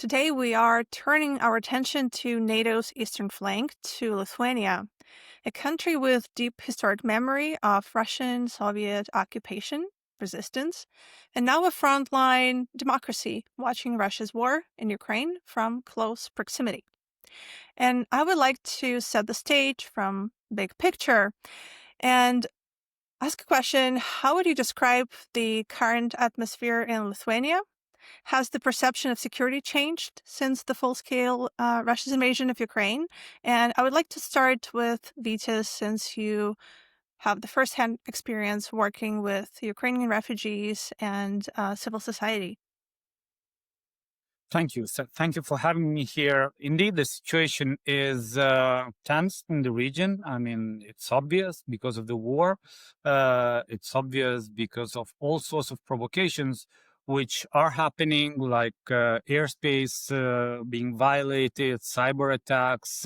Today we are turning our attention to NATO's eastern flank, to Lithuania, a country with deep historic memory of Russian Soviet occupation, resistance, and now a frontline democracy watching Russia's war in Ukraine from close proximity. And I would like to set the stage from big picture and ask a question. How would you describe the current atmosphere in Lithuania? Has the perception of security changed since the full-scale Russia's invasion of Ukraine? And I would like to start with Vytis, since you have the first-hand experience working with Ukrainian refugees and civil society. Thank you. So thank you for having me here. Indeed, the situation is tense in the region. I mean, it's obvious because of the war. It's obvious because of all sorts of provocations which are happening, like airspace being violated, cyber attacks,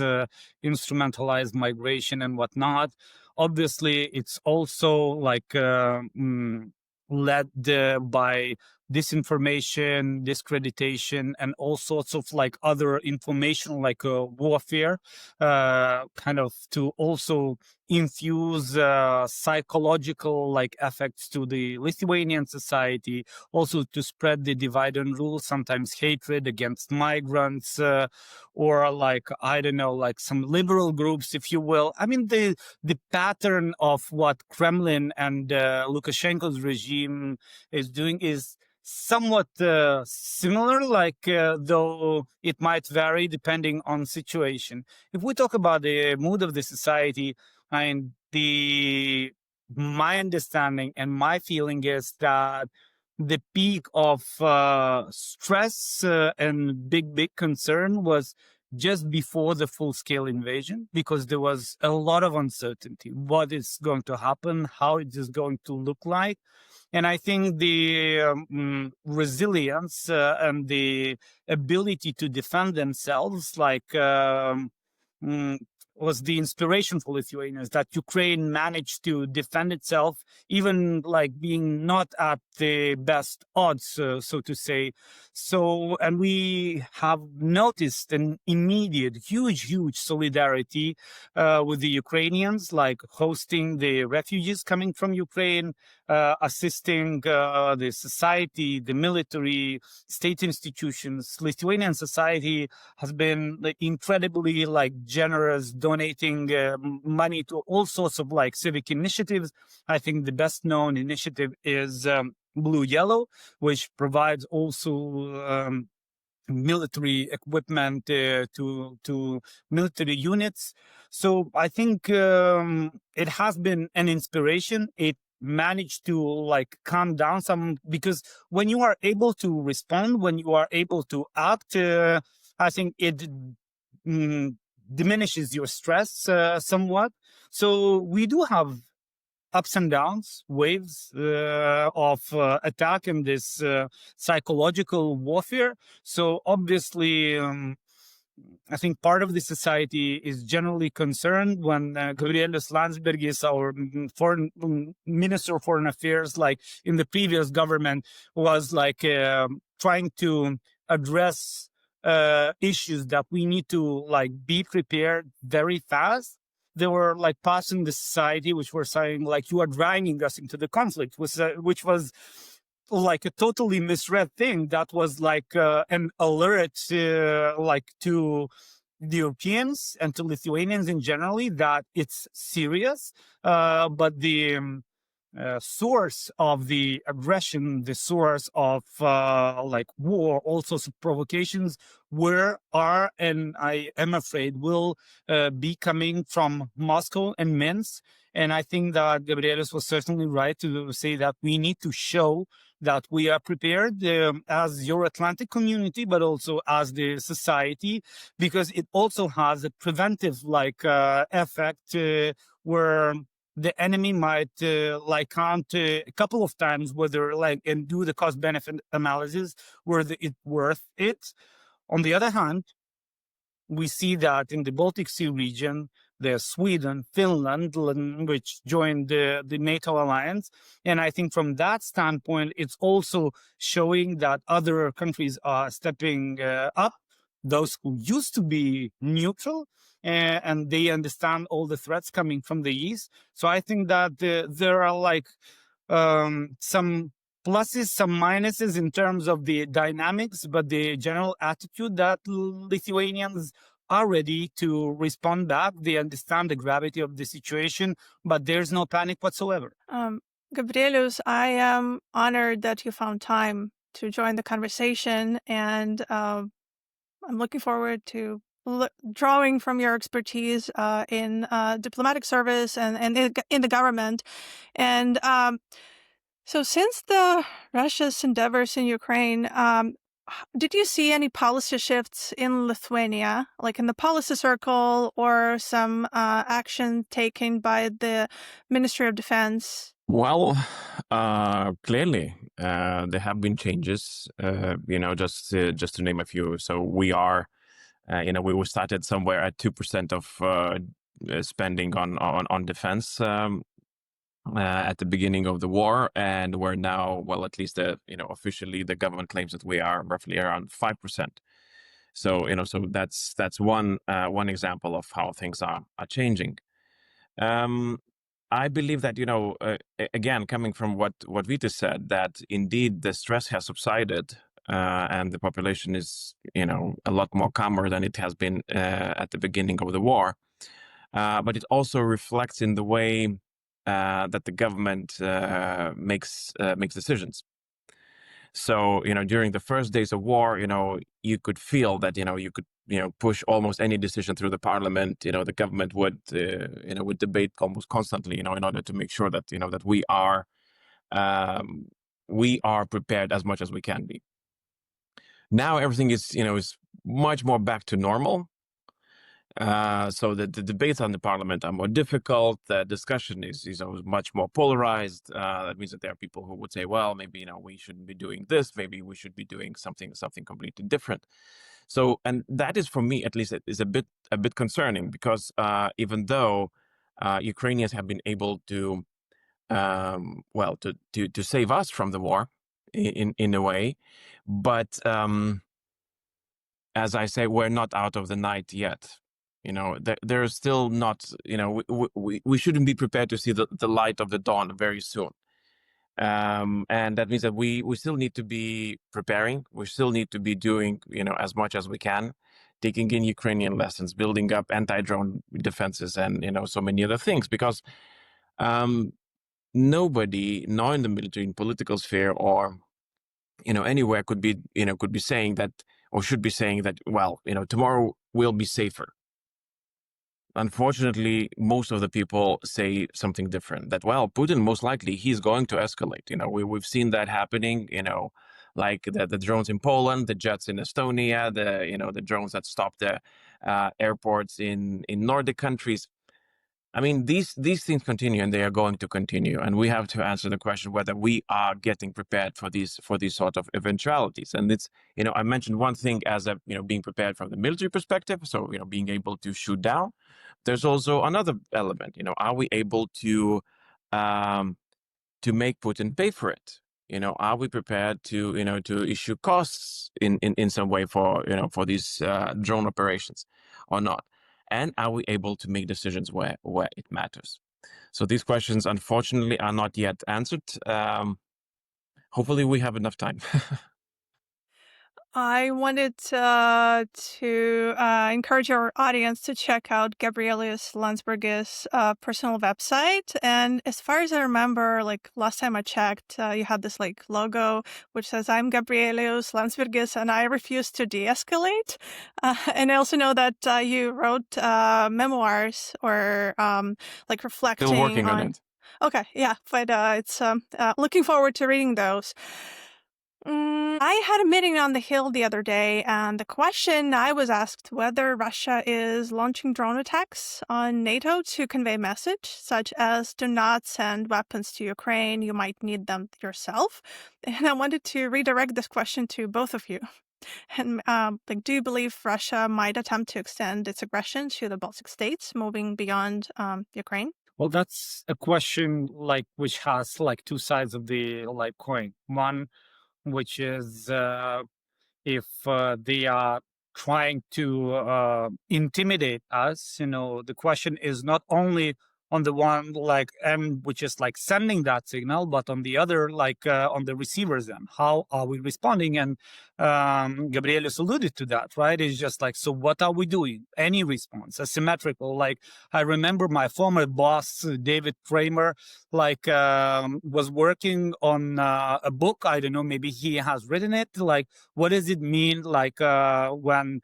instrumentalized migration and whatnot. Obviously, it's also like led by disinformation, discreditation, and all sorts of like other information, like warfare, kind of to also infuse psychological like effects to the Lithuanian society, also to spread the divide and rule, sometimes hatred against migrants, or like, I don't know, like some liberal groups, if you will. I mean, the pattern of what Kremlin and Lukashenko's regime is doing is somewhat similar, like though it might vary depending on situation. If we talk about the mood of the society, and my understanding and my feeling is that the peak of stress and big concern was just before the full-scale invasion, because there was a lot of uncertainty. What is going to happen? How it is going to look like? And I think the resilience and the ability to defend themselves, like was the inspiration for Lithuanians, that Ukraine managed to defend itself, even like being not at the best odds, so to say. So, and we have noticed an immediate, huge solidarity with the Ukrainians, like hosting the refugees coming from Ukraine, assisting the society, the military, state institutions. Lithuanian society has been like, incredibly like generous, donating money to all sorts of like civic initiatives. I think the best known initiative is Blue Yellow, which provides also military equipment to military units. So I think it has been an inspiration. It managed to like calm down some, because when you are able to respond, when you are able to act, I think it diminishes your stress somewhat. So we do have ups and downs, waves of attack in this psychological warfare. So obviously, I think part of the society is generally concerned when Gabrielius Landsbergis, our foreign minister of foreign affairs, like in the previous government, was like trying to address issues that we need to like be prepared very fast. They were like passing the society, which were saying like, you are dragging us into the conflict, which was like a totally misread thing. That was like an alert like to the Europeans and to Lithuanians in generally that it's serious, but the source of the aggression, the source of like war, all sorts of provocations are, and I am afraid will be coming from Moscow and Minsk. And I think that Gabrielius was certainly right to say that we need to show that we are prepared as Euro-Atlantic community, but also as the society, because it also has a preventive like effect where the enemy might like count a couple of times whether like and do the cost benefit analysis whether it's worth it. On the other hand, we see that in the Baltic Sea region, there's Sweden, Finland, which joined the NATO alliance. And I think from that standpoint, it's also showing that other countries are stepping up, those who used to be neutral, and they understand all the threats coming from the east. So I think that there are like some pluses, some minuses in terms of the dynamics, but the general attitude that Lithuanians are ready to respond back. They understand the gravity of the situation, but there's no panic whatsoever. Gabrielius, I am honored that you found time to join the conversation, and I'm looking forward to drawing from your expertise in diplomatic service and in the government. And so since Russia's endeavors in Ukraine, did you see any policy shifts in Lithuania, like in the policy circle, or some action taken by the Ministry of Defense? Well, clearly, there have been changes, just to name a few. So we are, we started somewhere at 2% of spending on defense at the beginning of the war, and we're now, well, at least officially the government claims that we are roughly around 5%. So so that's one example of how things are changing. I believe that again, coming from what Vytis said, that indeed the stress has subsided and the population is a lot more calmer than it has been at the beginning of the war. But it also reflects in the way that the government makes decisions. So during the first days of war, you could feel that you could push almost any decision through the parliament. The government would would debate almost constantly, in order to make sure that that we are prepared as much as we can be. Now everything is is much more back to normal. So the debates on the parliament are more difficult. The discussion is much more polarized. That means that there are people who would say, well, maybe we shouldn't be doing this. Maybe we should be doing something completely different. So, and that is, for me at least, is a bit concerning, because even though Ukrainians have been able to to save us from the war in a way, but as I say, we're not out of the night yet. There's still not, we shouldn't be prepared to see the light of the dawn very soon. And that means that we still need to be preparing. We still need to be doing, as much as we can, taking in Ukrainian lessons, building up anti-drone defenses, and, so many other things, because nobody, nor in the military, in political sphere, or, anywhere could be saying that, or should be saying that, well, tomorrow will be safer. Unfortunately, most of the people say something different, that, well, Putin, most likely, he's going to escalate. We've seen that happening, like the drones in Poland, the jets in Estonia, the drones that stopped the airports in Nordic countries. I mean, these things continue, and they are going to continue. And we have to answer the question whether we are getting prepared for these sort of eventualities. And it's, I mentioned one thing as a, being prepared from the military perspective. So, being able to shoot down. There's also another element. Are we able to make Putin pay for it? Are we prepared to to issue costs in some way for for these drone operations, or not? And are we able to make decisions where it matters? So these questions, unfortunately, are not yet answered. Hopefully, we have enough time. I wanted to encourage our audience to check out Gabrielius Landsbergis' personal website. And as far as I remember, like last time I checked, you had this like logo which says, "I'm Gabrielius Landsbergis and I refuse to de-escalate." And I also know that you wrote memoirs, or like reflecting Still working on it. Okay, yeah, but it's looking forward to reading those. I had a meeting on the Hill the other day, and the question I was asked whether Russia is launching drone attacks on NATO to convey message, such as "do not send weapons to Ukraine, you might need them yourself." And I wanted to redirect this question to both of you. And do you believe Russia might attempt to extend its aggression to the Baltic states, moving beyond Ukraine? Well, that's a question which has two sides of the coin. One, which is if they are trying to intimidate us, the question is not only on the one which is sending that signal, but on the other on the receiver's end, how are we responding? And Gabrielius alluded to that, right? It's just so what are we doing? Any response asymmetrical? I remember my former boss David Kramer was working on a book. I don't know, maybe he has written it. What does it mean when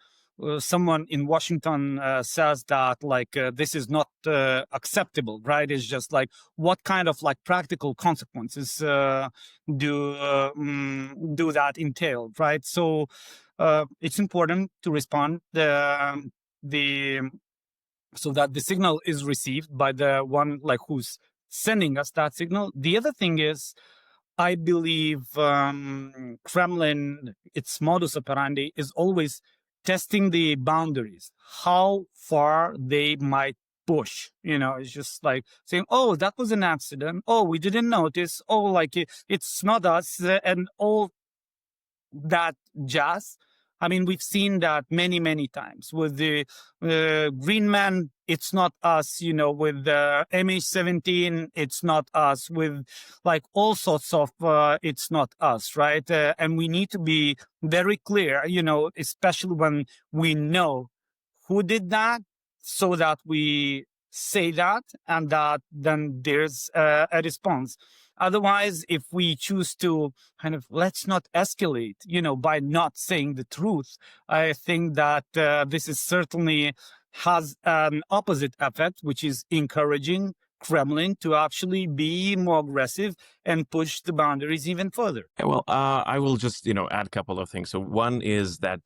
someone in Washington says that this is not acceptable, right? It's just what kind of practical consequences do that entail, right? So it's important to respond the so that the signal is received by the one who's sending us that signal. The other thing is, I believe Kremlin, its modus operandi is always testing the boundaries, how far they might push. It's just saying, oh, that was an accident. Oh, we didn't notice. Oh, it's not us, and all that jazz. I mean, we've seen that many, many times with the Green Man. It's not us, with the MH17. It's not us, with all sorts of, it's not us, right? And we need to be very clear, especially when we know who did that, so that we say that, and that then there's a response. Otherwise, if we choose to let's not escalate, by not saying the truth, I think that this is certainly has an opposite effect, which is encouraging Kremlin to actually be more aggressive and push the boundaries even further. Yeah, well, I will just add a couple of things. So one is that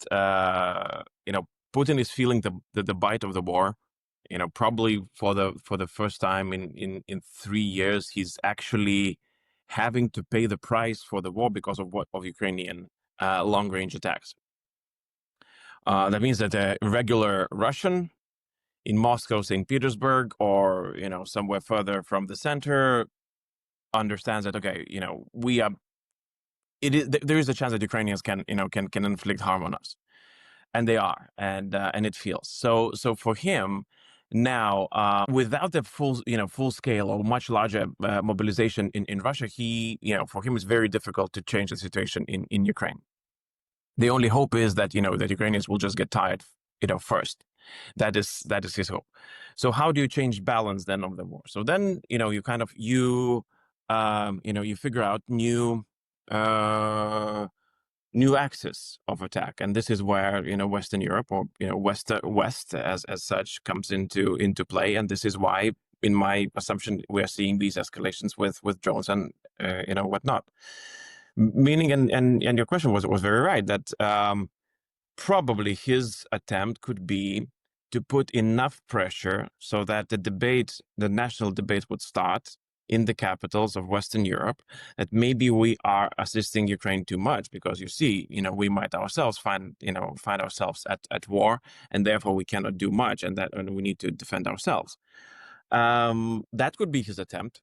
Putin is feeling the bite of the war. Probably for the first time in 3 years, he's actually having to pay the price for the war because of Ukrainian long range attacks. That means that a regular Russian in Moscow, St. Petersburg, or somewhere further from the center understands that we are. There is a chance that Ukrainians can inflict harm on us, and they are, and it feels so. So for him now, without the full scale or much larger mobilization in Russia, for him it's very difficult to change the situation in Ukraine. The only hope is that that Ukrainians will just get tired first. That is his hope. So how do you change balance then of the war? So then you figure out new axis of attack, and this is where Western Europe, or West as such, comes into play, and this is why, in my assumption, we are seeing these escalations with drones and whatnot. Meaning, and your question was very right, that probably his attempt could be to put enough pressure so that the national debate would start in the capitals of Western Europe, that maybe we are assisting Ukraine too much, because we might ourselves find ourselves at war, and therefore we cannot do much, and we need to defend ourselves. That could be his attempt.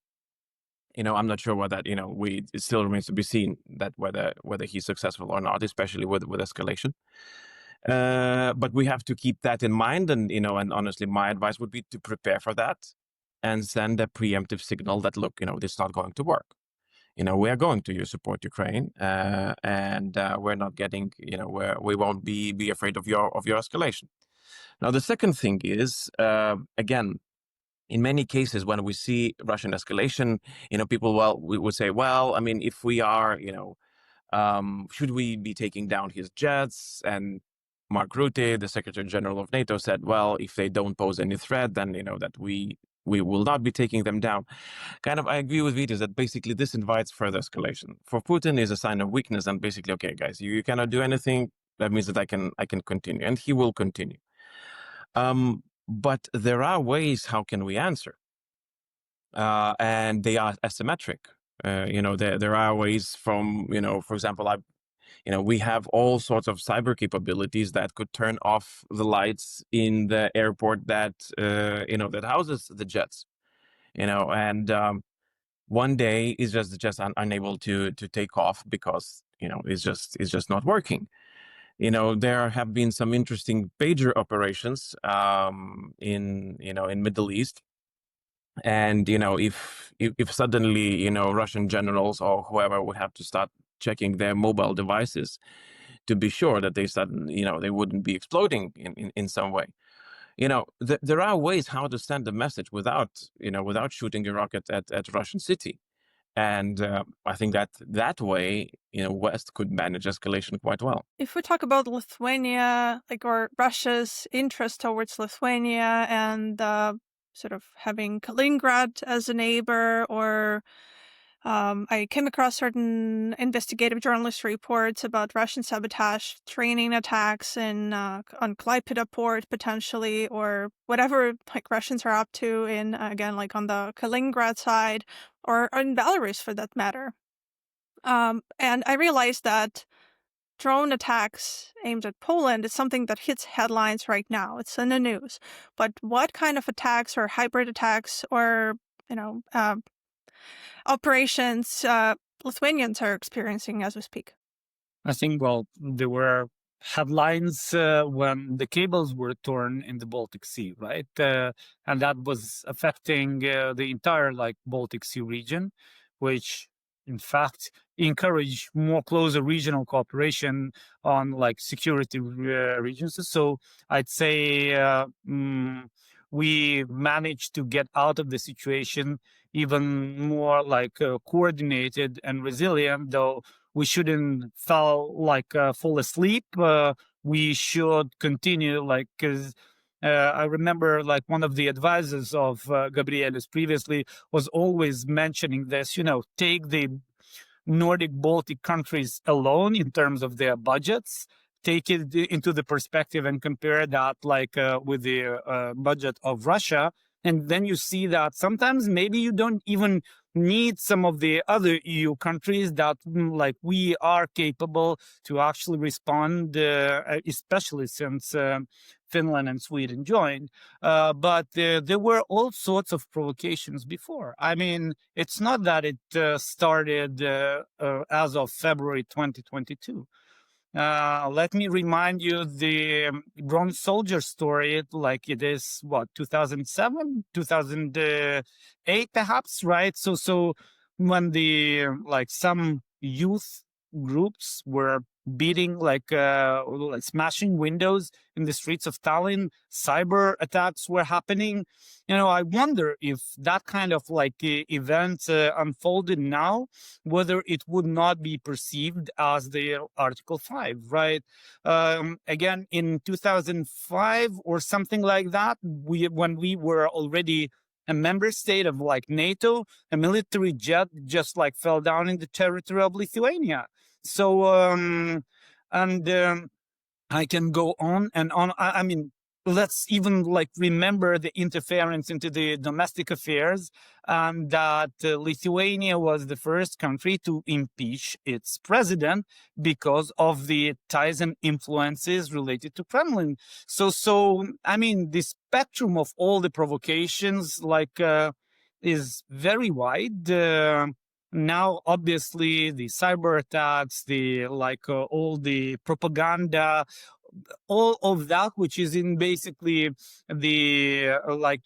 I'm not sure whether it still remains to be seen that whether he's successful or not, especially with escalation. But we have to keep that in mind, and honestly, my advice would be to prepare for that and send a preemptive signal that, look, this is not going to work. We are going to support Ukraine, and we're not getting, we won't be afraid of your escalation. Now, the second thing is, again, in many cases, when we see Russian escalation, people, we would say, well, I mean, if we are, should we be taking down his jets? And Mark Rutte, the Secretary General of NATO, said, well, if they don't pose any threat, then, that we will not be taking them down. I agree with Vytis that basically this invites further escalation. For Putin is a sign of weakness, and basically, okay, guys, you cannot do anything. That means that I can continue, and he will continue. But there are ways how can we answer, and they are asymmetric. There are ways from, for example, We have all sorts of cyber capabilities that could turn off the lights in the airport that that houses the jets. And one day is just unable to take off because it's just not working. There have been some interesting pager operations in Middle East. And if suddenly Russian generals or whoever would have to start checking their mobile devices to be sure that they wouldn't be exploding in some way. There are ways how to send a message without shooting a rocket at Russian city. And I think that way, West could manage escalation quite well. If we talk about Lithuania, or Russia's interest towards Lithuania and sort of having Kaliningrad as a neighbor, or I came across certain investigative journalist reports about Russian sabotage training attacks on Klaipėda port potentially, or whatever Russians are up to in, again, on the Kaliningrad side, or in Belarus for that matter. And I realized that drone attacks aimed at Poland is something that hits headlines right now. It's in the news. But what kind of attacks or hybrid attacks or, operations Lithuanians are experiencing as we speak? I think, there were headlines when the cables were torn in the Baltic Sea, right? And that was affecting the entire Baltic Sea region, which in fact encourage more closer regional cooperation on security regions. So I'd say we managed to get out of the situation even more coordinated and resilient, though we shouldn't fall asleep. We should continue because I remember one of the advisors of Gabrielius previously was always mentioning this, take the Nordic Baltic countries alone in terms of their budgets, take it into the perspective and compare that with the budget of Russia. And then you see that sometimes maybe you don't even need some of the other EU countries that we are capable to actually respond, especially since Finland and Sweden joined. But there were all sorts of provocations before. I mean, it's not that it started as of February 2022. Let me remind you the bronze soldier story, it is 2007, 2008 perhaps, right? So when the some youth groups were beating smashing windows in the streets of Tallinn, cyber attacks were happening. I wonder if that kind of event unfolded now, whether it would not be perceived as the Article 5, right? Again, in 2005 or something like that, when we were already a member state of NATO, a military jet just fell down in the territory of Lithuania. So, I can go on and on. I mean, let's even remember the interference into the domestic affairs, and that Lithuania was the first country to impeach its president because of the ties and influences related to Kremlin. So I mean, the spectrum of all the provocations is very wide. Now, obviously, the cyber attacks, the all the propaganda, all of that, which is in basically the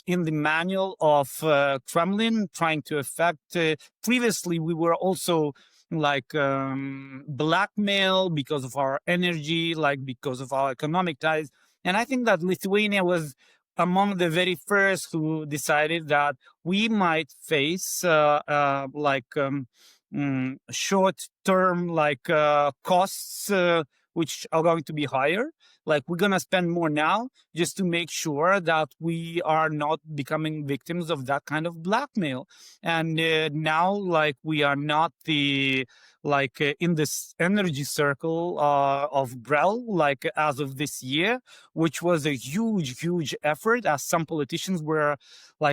in the manual of Kremlin, trying to affect. Previously, we were also blackmail because of our energy, because of our economic ties, and I think that Lithuania was among the very first who decided that we might face short-term costs which are going to be higher. We're going to spend more now just to make sure that we are not becoming victims of that kind of blackmail. And now, we are not the in this energy circle of Brel, as of this year, which was a huge effort, as some politicians were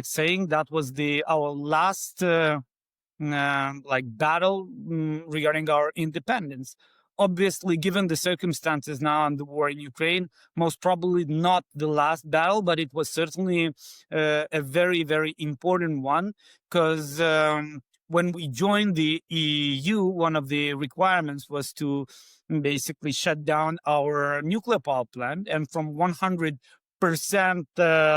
saying that was our last battle regarding our independence. Obviously, given the circumstances now and the war in Ukraine, most probably not the last battle, but it was certainly a very, very important one, because when we joined the EU, one of the requirements was to basically shut down our nuclear power plant, and from 100%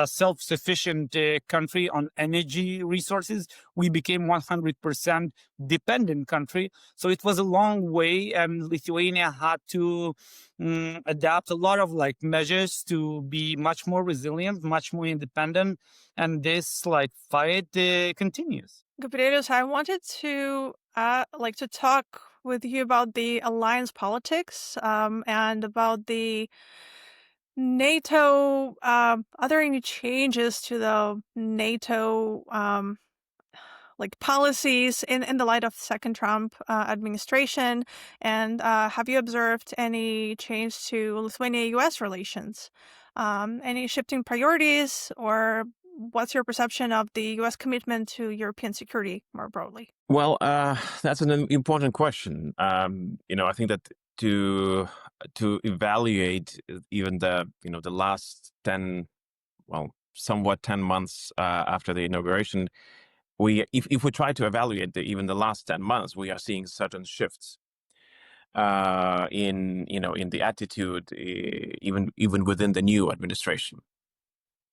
self-sufficient country on energy resources, we became 100% dependent country. So it was a long way, and Lithuania had to adapt a lot of measures to be much more resilient, much more independent, and this fight continues. Gabrielius, I wanted to to talk with you about the alliance politics and about the NATO. Are there any changes to the NATO policies in the light of the second Trump administration? And have you observed any change to Lithuania-US relations? Any shifting priorities, or what's your perception of the US commitment to European security more broadly? Well, that's an important question. I think that to evaluate even the last 10, somewhat 10 months after the inauguration, if we try to evaluate even the last 10 months, we are seeing certain shifts in the attitude, even within the new administration.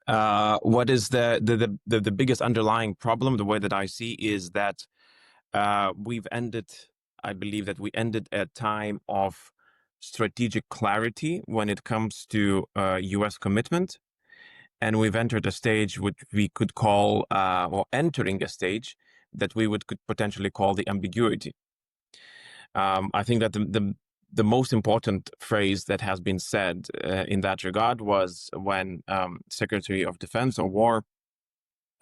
What is the biggest underlying problem, the way that I see, is that I believe that we ended a time of strategic clarity when it comes to US commitment. And we've entered a stage which we could call, or entering a stage that we could potentially call the ambiguity. I think that the most important phrase that has been said in that regard was when Secretary of Defense or War,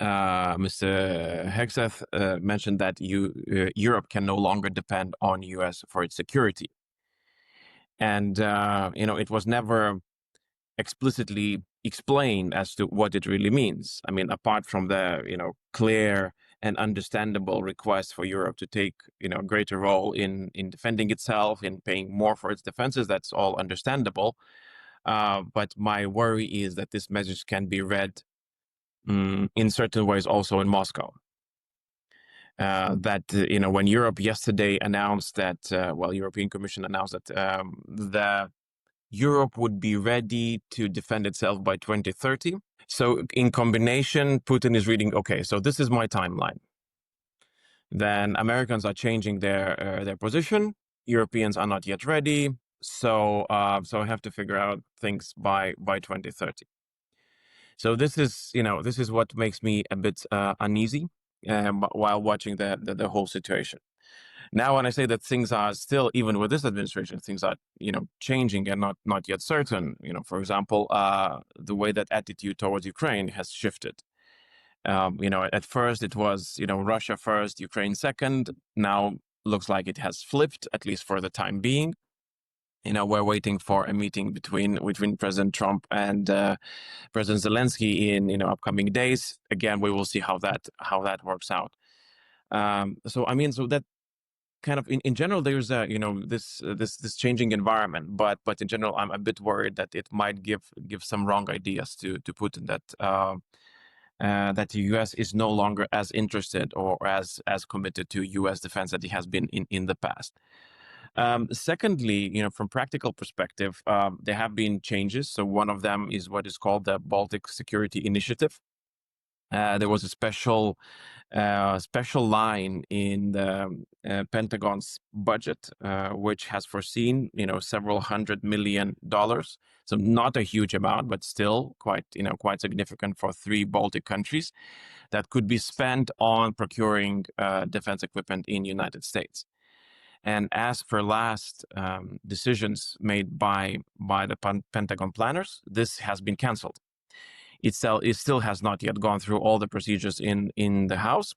Mr. Hegseth, mentioned that Europe can no longer depend on US for its security. And, it was never explicitly explained as to what it really means. I mean, apart from the, clear and understandable request for Europe to take, a greater role in defending itself, in paying more for its defenses, that's all understandable. But my worry is that this message can be read in certain ways also in Moscow. That when Europe yesterday announced that, European Commission announced that the Europe would be ready to defend itself by 2030. So in combination, Putin is reading, okay, so this is my timeline. Then Americans are changing their position. Europeans are not yet ready. So I have to figure out things by 2030. So this is what makes me a bit uneasy while watching the whole situation. Now, when I say that things are still, even with this administration, things are changing and not yet certain. For example, the way that attitude towards Ukraine has shifted. At first it was Russia first, Ukraine second. Now looks like it has flipped, at least for the time being. We're waiting for a meeting between President Trump and President Zelensky in upcoming days. Again, we will see how that works out. So that kind of in general, there's this changing environment, but in general, I'm a bit worried that it might give some wrong ideas to Putin, that the U.S. is no longer as interested or as committed to U.S. defense that it has been in the past. Secondly, from practical perspective, there have been changes. So one of them is what is called the Baltic Security Initiative. There was a special line in the Pentagon's budget, which has foreseen, several $100 million. So not a huge amount, but still quite significant for 3 Baltic countries that could be spent on procuring defense equipment in the United States. And as per last decisions made by the Pentagon planners, this has been canceled. It still has not yet gone through all the procedures in the House,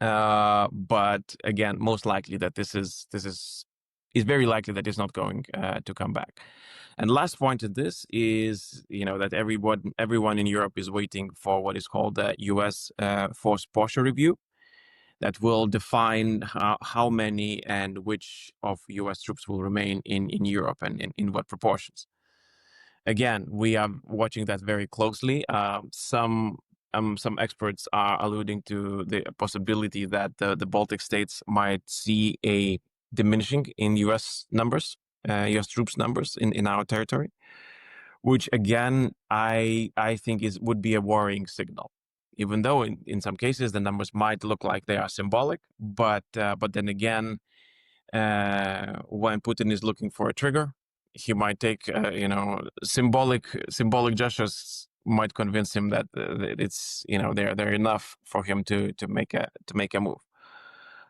but again, most likely that this is very likely that it's not going to come back. And last point to this is that everyone in Europe is waiting for what is called the U.S. force posture review. that will define how many and which of U.S. troops will remain in Europe and in what proportions. Again, we are watching that very closely. Some experts are alluding to the possibility that the Baltic states might see a diminishing in U.S. numbers, U.S. troops numbers in our territory, which again I think would be a worrying signal. Even though in some cases the numbers might look like they are symbolic, but then again, when Putin is looking for a trigger, he might take symbolic gestures might convince him that it's they're enough for him to make a move.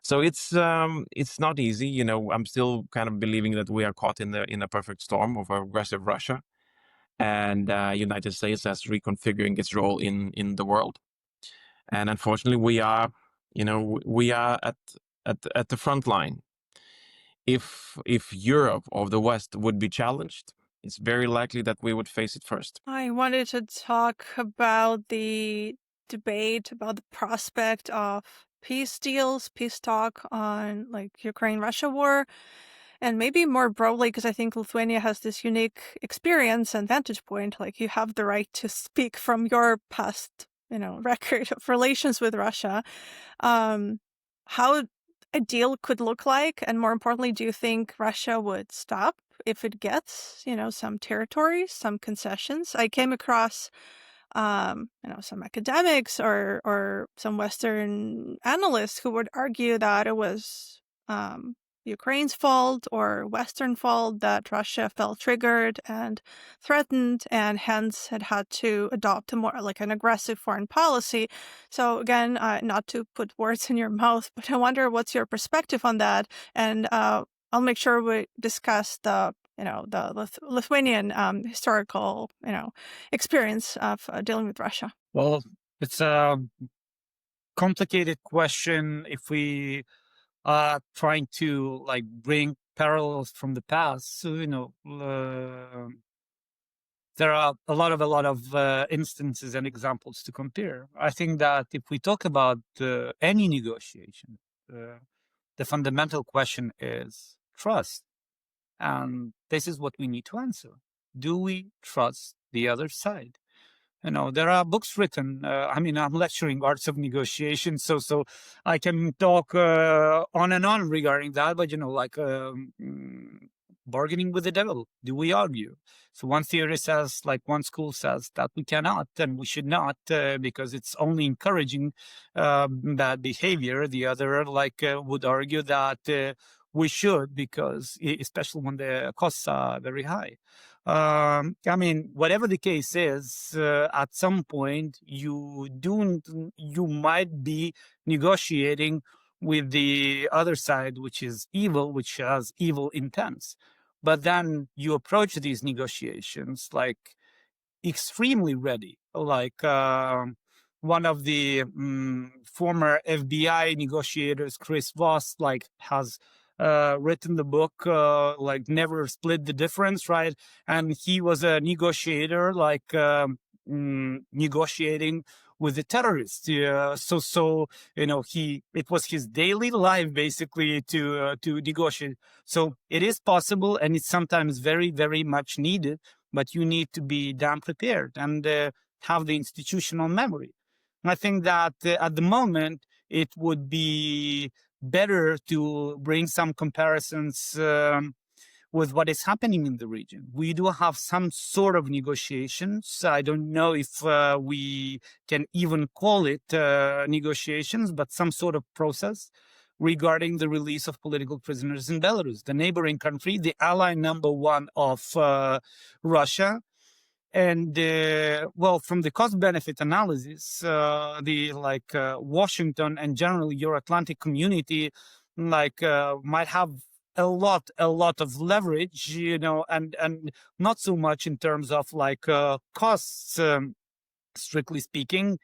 So it's not easy. I'm still kind of believing that we are caught in a perfect storm of aggressive Russia, and United States as reconfiguring its role in the world. And unfortunately, we are at the front line. If Europe or the West would be challenged, it's very likely that we would face it first. I wanted to talk about the debate about the prospect of peace deals, peace talk on like Ukraine-Russia war, and maybe more broadly, because I think Lithuania has this unique experience and vantage point. Like you have the right to speak from your past, record of relations with Russia. How a deal could look like, and more importantly, do you think Russia would stop if it gets, some territories, some concessions? I came across, some academics or some Western analysts who would argue that it was Ukraine's fault or Western fault that Russia felt triggered and threatened, and hence had to adopt a more like an aggressive foreign policy. So again, not to put words in your mouth, but I wonder what's your perspective on that, and I'll make sure we discuss the Lithuanian historical experience of dealing with Russia. Well, it's a complicated question if we are trying to like bring parallels from the past. So there are a lot of instances and examples to compare. I think that if we talk about any negotiation, the fundamental question is trust. And this is what we need to answer. Do we trust the other side? There are books written. I'm lecturing arts of negotiation, so I can talk on and on regarding that. But bargaining with the devil. Do we argue? So one theory says, one school says that we cannot and we should not because it's only encouraging bad behavior. The other would argue that we should, because especially when the costs are very high. Whatever the case is, at some point you might be negotiating with the other side, which is evil, which has evil intents. But then you approach these negotiations extremely ready. One of the former FBI negotiators, Chris Voss, has written the book Never Split the Difference, right? And he was a negotiator negotiating with the terrorists. It was his daily life basically to negotiate. So it is possible, and it's sometimes very, very much needed, but you need to be damn prepared and have the institutional memory. And I think that at the moment it would be better to bring some comparisons with what is happening in the region. We do have some sort of negotiations. I don't know if we can even call it negotiations, but some sort of process regarding the release of political prisoners in Belarus, the neighboring country, the ally number one of Russia. And from the cost-benefit analysis, Washington and generally Euro-Atlantic community might have a lot of leverage, and not so much in terms of costs, strictly speaking.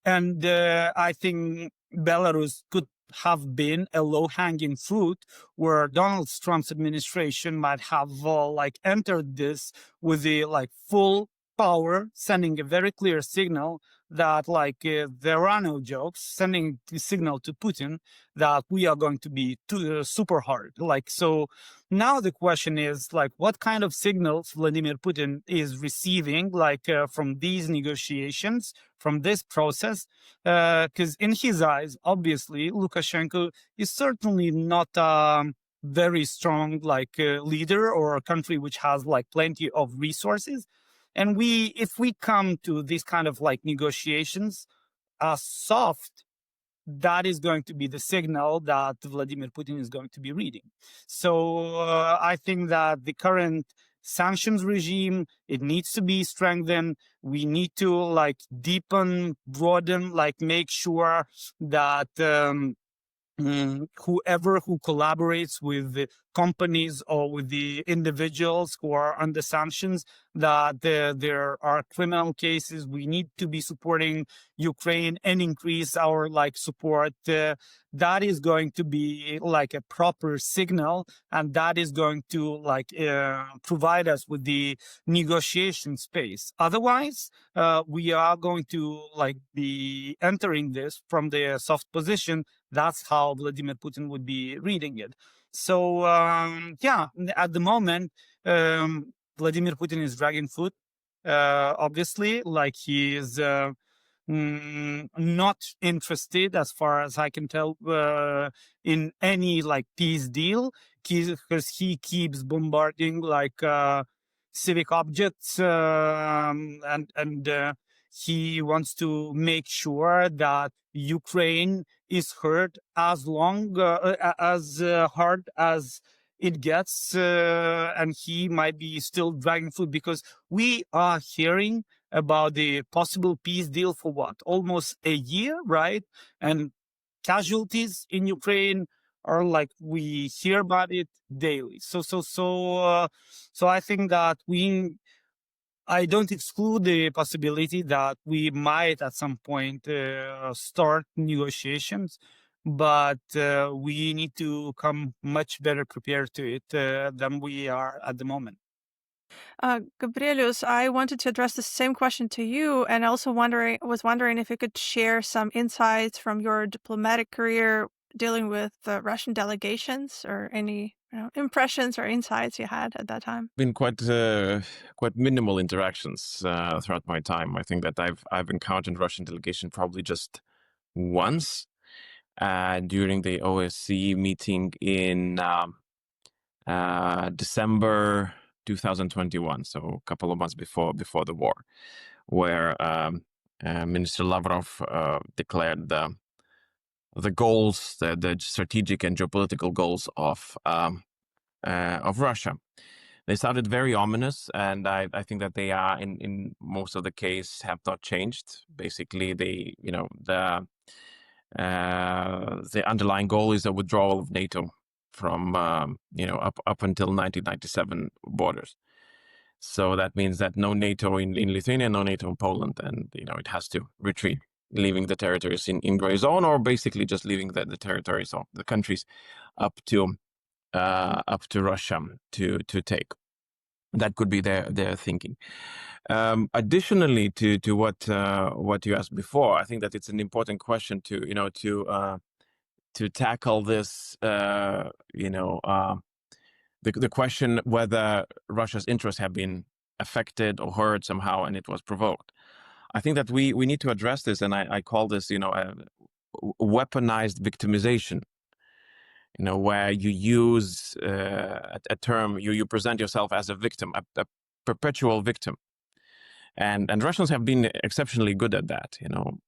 And I think Belarus could have been a low-hanging fruit where Donald Trump's administration might have entered this with the full power, sending a very clear signal that there are no jokes, sending the signal to Putin that we are going to be super hard. So now the question is what kind of signals Vladimir Putin is receiving from these negotiations, from this process, because in his eyes, obviously, Lukashenko is certainly not very strong leader or a country which has plenty of resources. And if we come to these kind of negotiations soft, that is going to be the signal that Vladimir Putin is going to be reading. So I think that the current sanctions regime, it needs to be strengthened. We need to deepen, broaden, make sure that whoever who collaborates with the companies or with the individuals who are under sanctions, that there are criminal cases. We need to be supporting Ukraine and increase our support. That is going to be a proper signal, and that is going to provide us with the negotiation space. Otherwise, we are going to be entering this from the soft position. That's how Vladimir Putin would be reading it. So at the moment, Vladimir Putin is dragging foot. Obviously, he is not interested, as far as I can tell, in any peace deal, because he keeps bombarding civic objects, and he wants to make sure that Ukraine is hurt as hard as it gets, and he might be still dragging foot, because we are hearing about the possible peace deal for almost a year, right? And casualties in Ukraine are we hear about it daily. So I think that I don't exclude the possibility that we might at some point start negotiations, but we need to come much better prepared to it than we are at the moment. Gabrielius, I wanted to address the same question to you, and also was wondering if you could share some insights from your diplomatic career dealing with Russian delegations, or any impressions or insights you had at that time. Been quite minimal interactions throughout my time. I think that I've encountered Russian delegation probably just once during the OSCE meeting in December 2021, so a couple of months before the war, where Minister Lavrov declared the goals, the strategic and geopolitical goals of Russia. They sounded very ominous, and I think that they are in most of the case have not changed. Basically, the underlying goal is a withdrawal of NATO from up until 1997 borders. So that means that no NATO in Lithuania, no NATO in Poland, and it has to retreat, leaving the territories in gray zone, or basically just leaving the territories of the countries up to Russia to take. That could be their thinking. Additionally to what you asked before, I think that it's an important question to tackle this. The question whether Russia's interests have been affected or hurt somehow, and it was provoked. I think that we need to address this, and I call this weaponized victimization. Where you use a term, you present yourself as a victim, a perpetual victim. And Russians have been exceptionally good at that,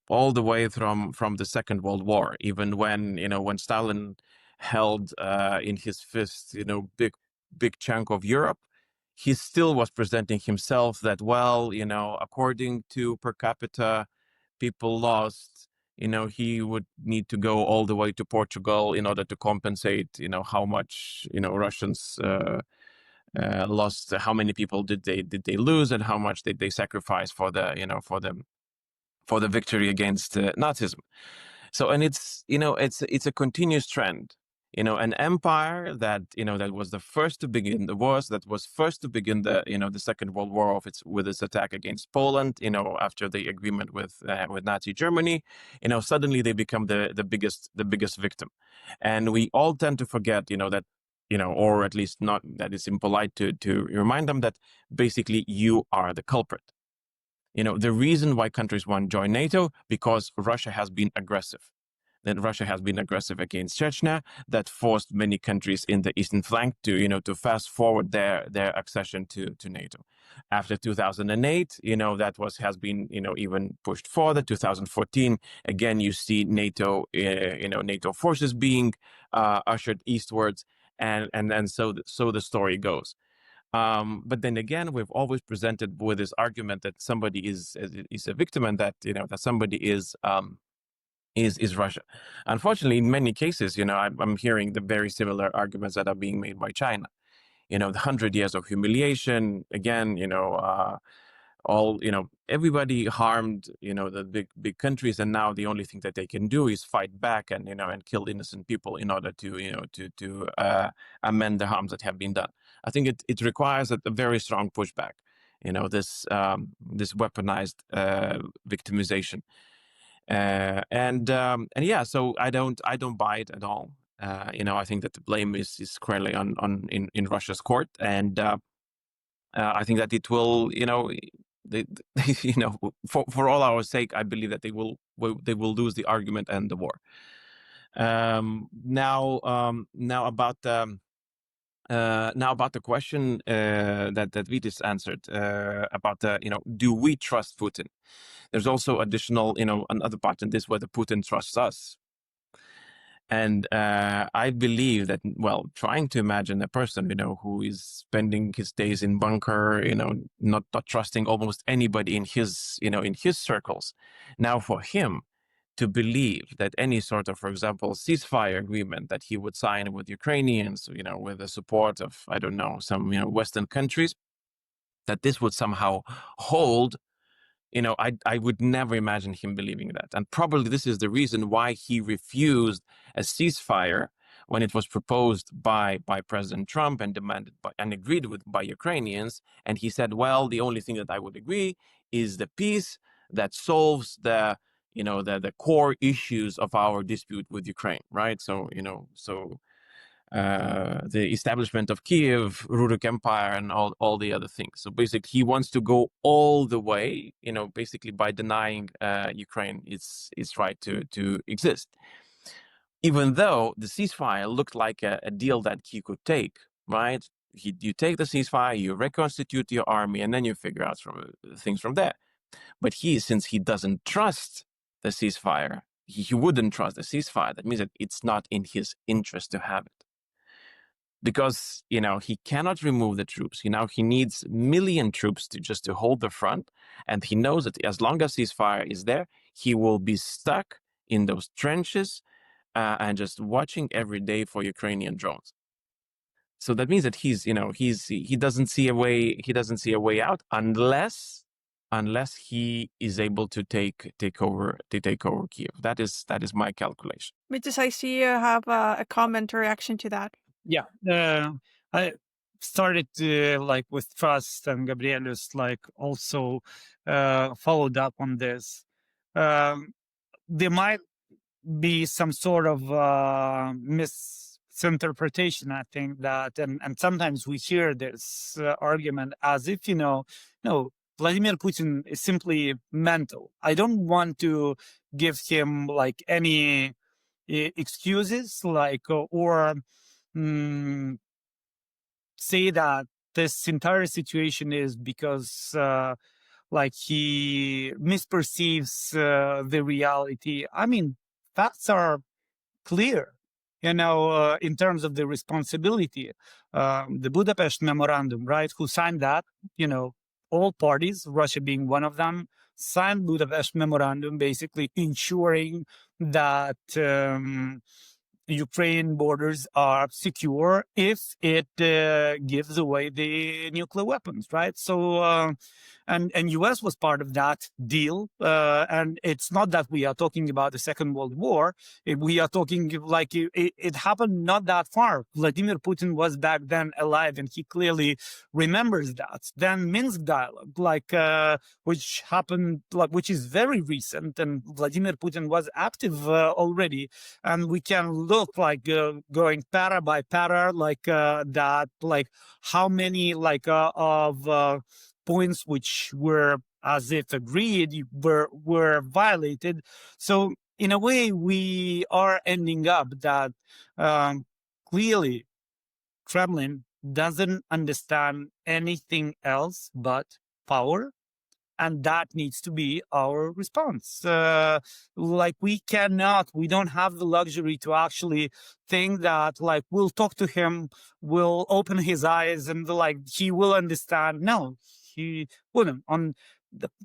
all the way from the Second World War. Even when Stalin held in his fist, big chunk of Europe, he still was presenting himself that, according to per capita people lost, he would need to go all the way to Portugal in order to compensate, how much, Russians lost, how many people did they lose, and how much did they sacrifice for the victory against Nazism. So, and it's a continuous trend. an empire that that was the first to begin the wars, that was first to begin the Second World War with its attack against Poland, after the agreement with Nazi Germany. Suddenly they become the biggest victim, and we all tend to forget that, or at least not, that it's impolite to remind them that basically you are the culprit. The reason why countries want to join NATO, because Russia has been aggressive. That Russia has been aggressive against Chechnya, that forced many countries in the eastern flank to fast forward their accession to NATO. After 2008, that has been even pushed further. 2014, again, you see NATO NATO forces being ushered eastwards, and so the story goes. But then again, we've always presented with this argument that somebody is a victim, and that that somebody is Russia. Unfortunately, in many cases, I'm hearing the very similar arguments that are being made by China. The 100 years of humiliation, again, all everybody harmed the big countries, and now the only thing that they can do is fight back and and kill innocent people in order to amend the harms that have been done. I think it requires a very strong pushback, this weaponized victimization. And yeah, so I don't buy it at all. I think that the blame is squarely in Russia's court, and I think that it will, they, for all our sake, I believe that they will lose the argument and the war. Now about the question that Vytis answered about do we trust Putin? There's also additional another part in this, whether Putin trusts us. And I believe that, well, trying to imagine a person, who is spending his days in bunker, not trusting almost anybody in his circles. Now, for him to believe that any sort of, for example, ceasefire agreement that he would sign with Ukrainians, with the support of, I don't know, some, Western countries, that this would somehow hold, I would never imagine him believing that. And probably this is the reason why he refused a ceasefire when it was proposed by President Trump and demanded and agreed with by Ukrainians. And he said, well, the only thing that I would agree is the peace that solves the core issues of our dispute with Ukraine, right? So, the establishment of Kiev, Rurikh Empire, and all the other things. So basically, he wants to go all the way, basically by denying Ukraine its right to exist. Even though the ceasefire looked like a deal that he could take, right? You take the ceasefire, you reconstitute your army, and then you figure out things from there. But since he doesn't trust the ceasefire, he wouldn't trust the ceasefire. That means that it's not in his interest to have it. Because he cannot remove the troops. He needs 1 million troops to hold the front, and he knows that as long as ceasefire is there, he will be stuck in those trenches and just watching every day for Ukrainian drones. So that means that he doesn't see a way. He doesn't see a way out unless he is able to take over Kiev. That is my calculation. Vytis, I see you have a comment or reaction to that. Yeah, I started with trust, and Gabrielius also followed up on this. There might be some sort of misinterpretation, I think, that, and sometimes we hear this argument as if no, Vladimir Putin is simply mental. I don't want to give him any excuses or say that this entire situation is because he misperceives the reality. I mean, facts are clear, in terms of the responsibility. The Budapest Memorandum, right? Who signed that? All parties, Russia being one of them, signed Budapest Memorandum, basically ensuring that Ukraine borders are secure if it gives away the nuclear weapons, right? So and US was part of that deal. And it's not that we are talking about the Second World War. We are talking like it happened not that far. Vladimir Putin was back then alive, and he clearly remembers that. Then Minsk dialogue, which happened, which is very recent, and Vladimir Putin was active already, and we can look going para by para, how many of points which were as if agreed were violated. So in a way, we are ending up that clearly Kremlin doesn't understand anything else but power, and that needs to be our response. We don't have the luxury to actually think that we'll talk to him, we'll open his eyes, and he will understand. No, he wouldn't,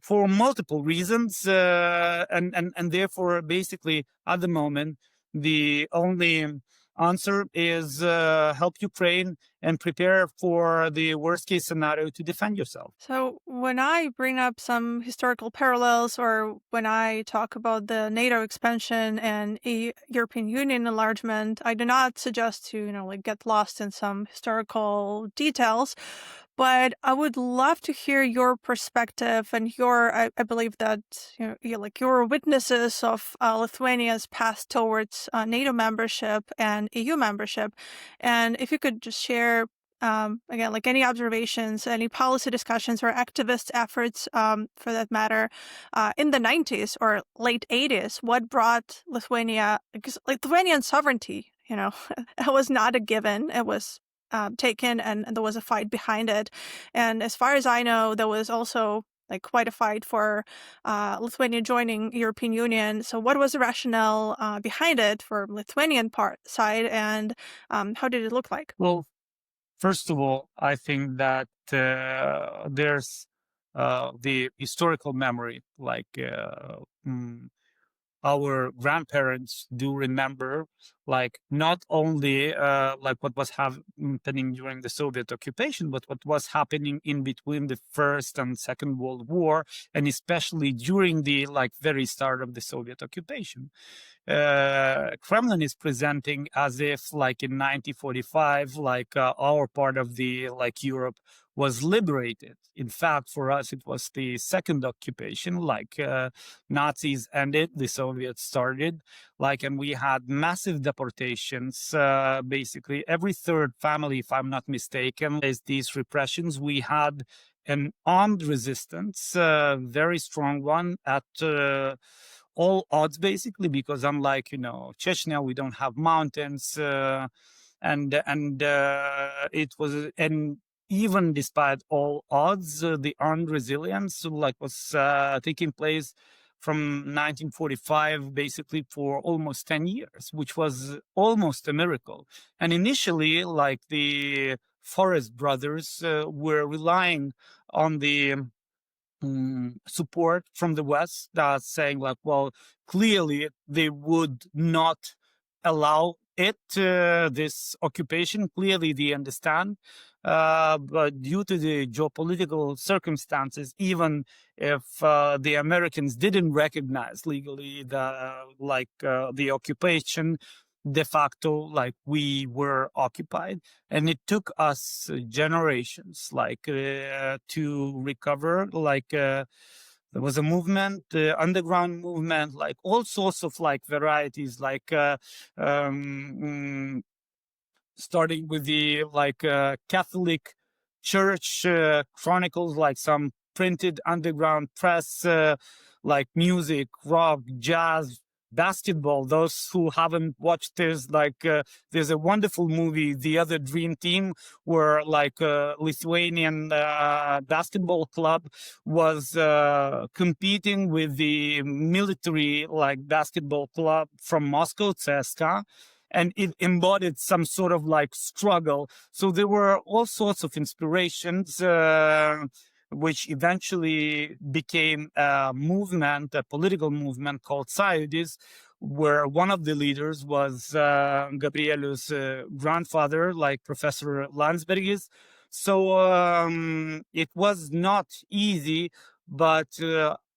for multiple reasons, and therefore, basically, at the moment, the only answer is help Ukraine and prepare for the worst case scenario to defend yourself. So when I bring up some historical parallels, or when I talk about the NATO expansion and European Union enlargement, I do not suggest to, get lost in some historical details. But I would love to hear your perspective and I believe that your witnesses of Lithuania's path towards NATO membership and EU membership, and if you could just share again, any observations, any policy discussions, or activist efforts, for that matter, in the 90s or late 80s, what brought Lithuania, because Lithuanian sovereignty, it was not a given. It was taken, and there was a fight behind it. And as far as I know, there was also quite a fight for Lithuania joining European Union. So what was the rationale behind it for Lithuanian side, and how did it look like? Well, first of all, I think that there's the historical memory, our grandparents do remember, not only what was happening during the Soviet occupation, but what was happening in between the First and Second World War, and especially during the very start of the Soviet occupation. Kremlin is presenting as if, in 1945, our part of the Europe was liberated. In fact, for us, it was the second occupation. Nazis ended, the Soviets started. And we had massive deportations. Basically, every third family, if I'm not mistaken, is these repressions. We had an armed resistance, very strong one at all odds, basically, because unlike Chechnya, we don't have mountains, and it was, and even despite all odds, the armed resilience was taking place from 1945, basically for almost 10 years, which was almost a miracle. And initially, the Forest brothers were relying on the support from the West, that's saying clearly they would not allow it, this occupation. Clearly they understand, but due to the geopolitical circumstances, even if the Americans didn't recognize legally the occupation, de facto, we were occupied, and it took us generations to recover. There was a movement, underground movement, all sorts of varieties, starting with the Catholic Church chronicles, some printed underground press, music, rock, jazz, basketball. Those who haven't watched this, there's a wonderful movie, The Other Dream Team, where Lithuanian basketball club was competing with the military basketball club from Moscow, CSKA, and it embodied some sort of struggle. So there were all sorts of inspirations, which eventually became a movement, a political movement called Sąjūdis, where one of the leaders was Gabrielius' grandfather, Professor Landsbergis. So it was not easy, but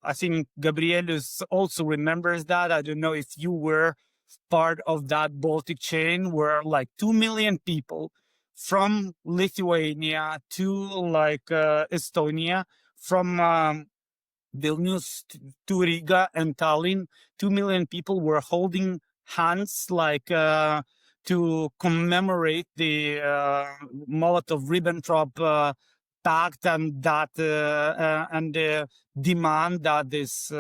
I think Gabrielius also remembers that. I don't know if you were part of that Baltic chain where like 2 million people from Lithuania to like Estonia, from Vilnius to Riga and Tallinn, 2 million people were holding hands like to commemorate the Molotov-Ribbentrop pact, and that and demand that this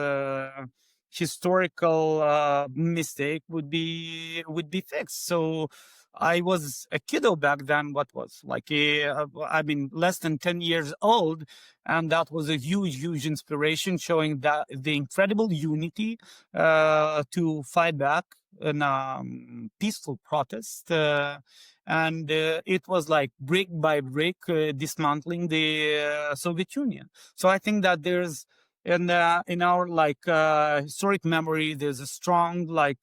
historical mistake would be fixed. So I was a kiddo back then. What was like I mean, less than 10 years old, and that was a huge inspiration, showing that the incredible unity to fight back in peaceful protest. And it was like brick by brick dismantling the Soviet Union. So I think that there's in our like historic memory, there's a strong like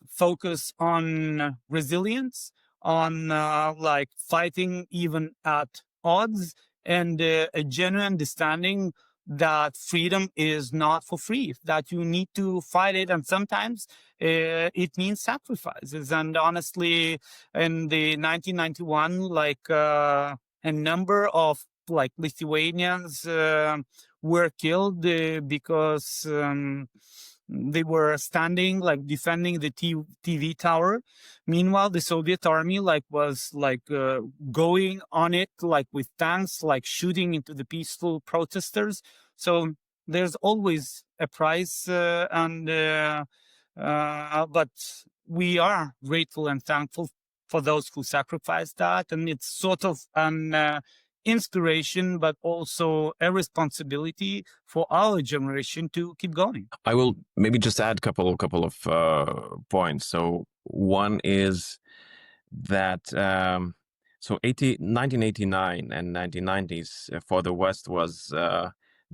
focus on resilience, on like fighting even at odds, and a genuine understanding that freedom is not for free, that you need to fight it, and sometimes it means sacrifices. And honestly, in the 1991, like a number of like Lithuanians were killed because they were standing like defending the TV tower. Meanwhile, the Soviet army like was like going on it like with tanks, like shooting into the peaceful protesters. So there's always a price, but we are grateful and thankful for those who sacrificed that, and it's sort of an inspiration, but also a responsibility for our generation to keep going. I will maybe just add a couple of points. So one is that 1989 and 1990s for the West was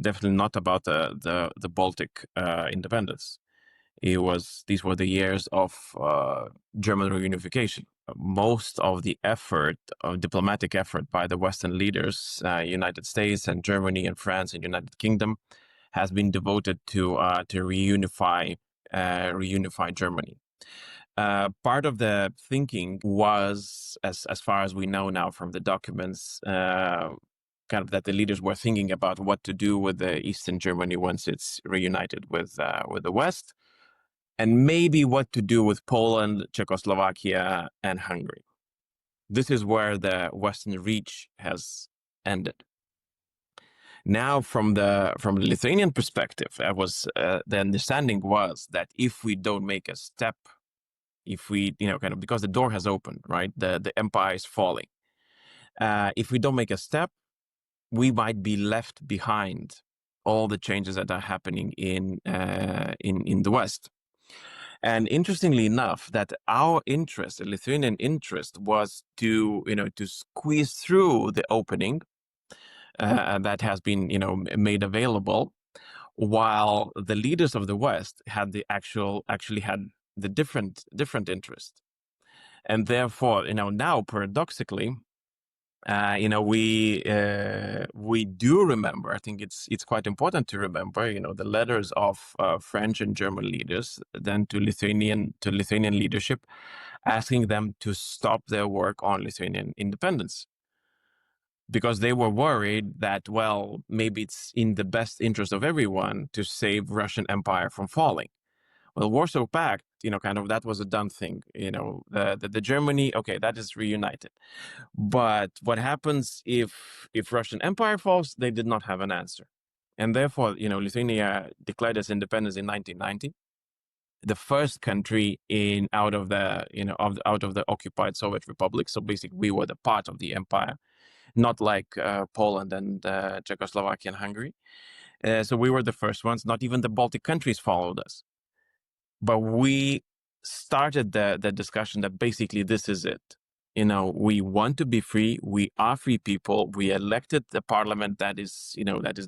definitely not about the Baltic independence. These were the years of German reunification. Most of the effort, diplomatic effort by the Western leaders, United States and Germany and France and United Kingdom, has been devoted to reunify Germany. Part of the thinking was, as far as we know now from the documents, kind of that the leaders were thinking about what to do with the Eastern Germany once it's reunited with the West, and maybe what to do with Poland, Czechoslovakia, and Hungary. This is where the Western reach has ended. Now, from the Lithuanian perspective, the understanding was that if we don't make a step, if we, kind of, because the door has opened, right? The empire is falling. If we don't make a step, we might be left behind all the changes that are happening in the West. And interestingly enough, that our interest, the Lithuanian interest, was to squeeze through the opening that has been made available, while the leaders of the West had actually had the different interest. And therefore, now paradoxically, we do remember. I think it's quite important to remember, the letters of French and German leaders then to Lithuanian leadership, asking them to stop their work on Lithuanian independence, because they were worried that, well, maybe it's in the best interest of everyone to save Russian Empire from falling. Well, Warsaw Pact, kind of that was a done thing. The Germany, okay, that is reunited. But what happens if Russian Empire falls? They did not have an answer, and therefore, Lithuania declared its independence in 1990. The first country out of the occupied Soviet republic. So basically, we were the part of the empire, not like Poland and Czechoslovakia and Hungary. So we were the first ones. Not even the Baltic countries followed us. But we started the discussion that basically this is it. We want to be free. We are free people. We elected the parliament that is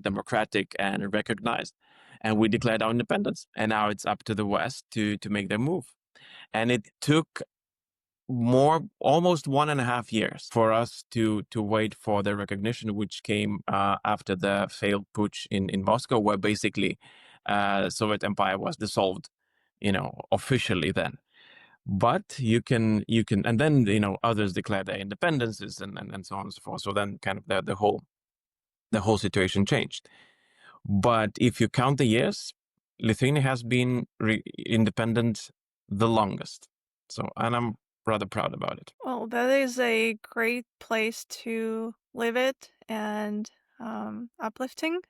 democratic and recognized, and we declared our independence. And now it's up to the West to make their move. And it took almost 1.5 years for us to wait for the recognition, which came after the failed putsch in Moscow, where basically Soviet Empire was dissolved, officially then. But you can, and then others declared their independences and so on and so forth. So then kind of the whole situation changed. But if you count the years, Lithuania has been independent the longest. So, and I'm rather proud about it. Well, that is a great place to live it, and uplifting.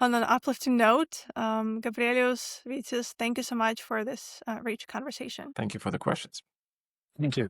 On an uplifting note, Gabrielius, Vytis, thank you so much for this rich conversation. Thank you for the questions. Thank you.